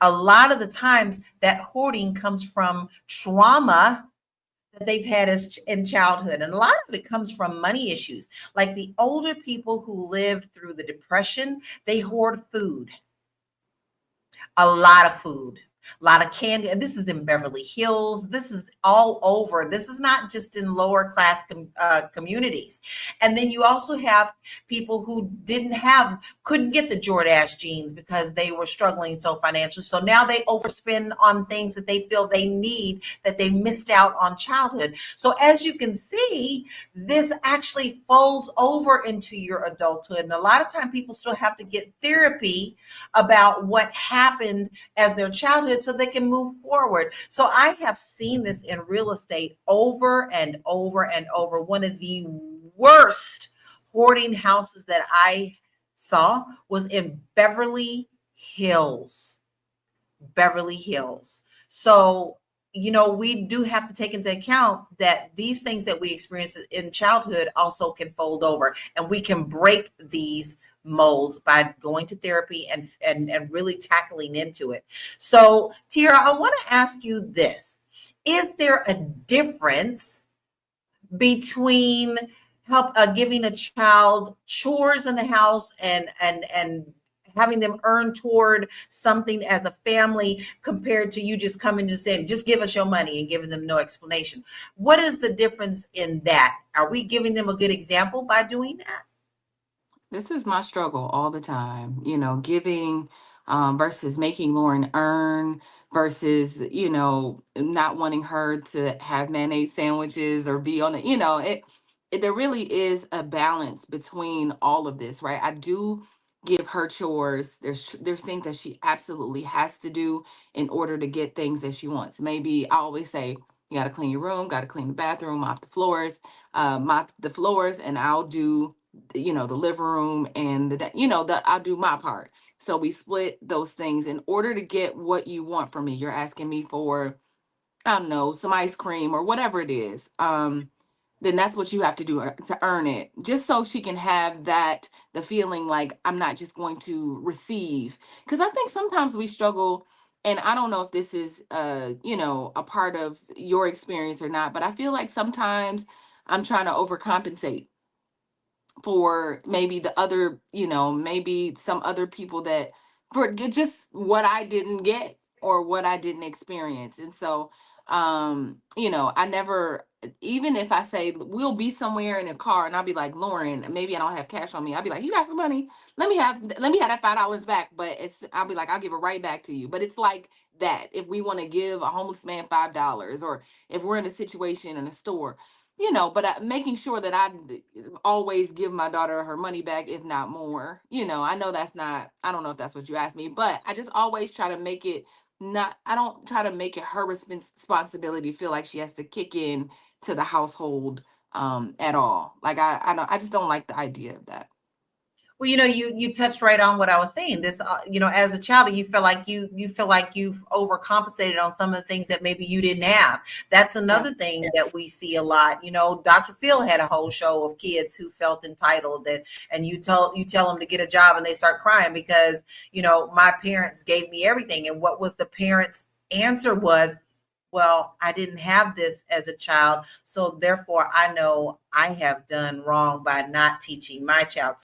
A lot of the times that hoarding comes from trauma that they've had as in childhood, and a lot of it comes from money issues. Like the older people who lived through the depression, they hoard food, a lot of food, a lot of candy. And this is in Beverly Hills. This is all over. This is not just in lower class communities. And then you also have people who couldn't get the Jordache jeans because they were struggling so financially. So now they overspend on things that they feel they need that they missed out on childhood. So as you can see, this actually folds over into your adulthood. And a lot of time people still have to get therapy about what happened as their childhood so they can move forward. So I have seen this in real estate over and over and over. One of the worst hoarding houses that I saw was in Beverly Hills. Beverly Hills. So, we do have to take into account that these things that we experience in childhood also can fold over, and we can break these molds by going to therapy and really tackling into it. So, Tira, I want to ask you this. Is there a difference between giving a child chores in the house and having them earn toward something as a family compared to you just coming to saying, just give us your money and giving them no explanation? What is the difference in that? Are we giving them a good example by doing that? This is my struggle all the time, giving versus making Lauren earn versus, not wanting her to have mayonnaise sandwiches or be on there really is a balance between all of this, right? I do give her chores. There's things that she absolutely has to do in order to get things that she wants. Maybe I always say, you got to clean your room, got to clean the bathroom, mop the floors, and I'll do the living room and I'll do my part. So we split those things in order to get what you want from me. You're asking me for, I don't know, some ice cream or whatever it is. Then that's what you have to do to earn it, just so she can have the feeling like I'm not just going to receive. Because I think sometimes we struggle, and I don't know if this is a part of your experience or not, but I feel like sometimes I'm trying to overcompensate for maybe maybe some other people that for just what I didn't get or what I didn't experience. And so, I never, even if I say we'll be somewhere in a car and I'll be like, Lauren, maybe I don't have cash on me. I'll be like, you got some money? Let me have that $5 back. But I'll be like, I'll give it right back to you. But it's like that. If we want to give a homeless man $5, or if we're in a situation in a store, but making sure that always give my daughter her money back, if not more. I know that's not, I don't know if that's what you asked me, but I just always try to make it not, I don't try to make it her responsibility, feel like she has to kick in to the household at all. Like I just don't like the idea of that. Well, you touched right on what I was saying. This, as a child, you feel like you've overcompensated on some of the things that maybe you didn't have. That's Yeah. another thing that we see a lot. Dr. Phil had a whole show of kids who felt entitled, and you tell them to get a job and they start crying because, my parents gave me everything. And what was the parents' answer was, well, I didn't have this as a child, so therefore I know I have done wrong by not teaching my child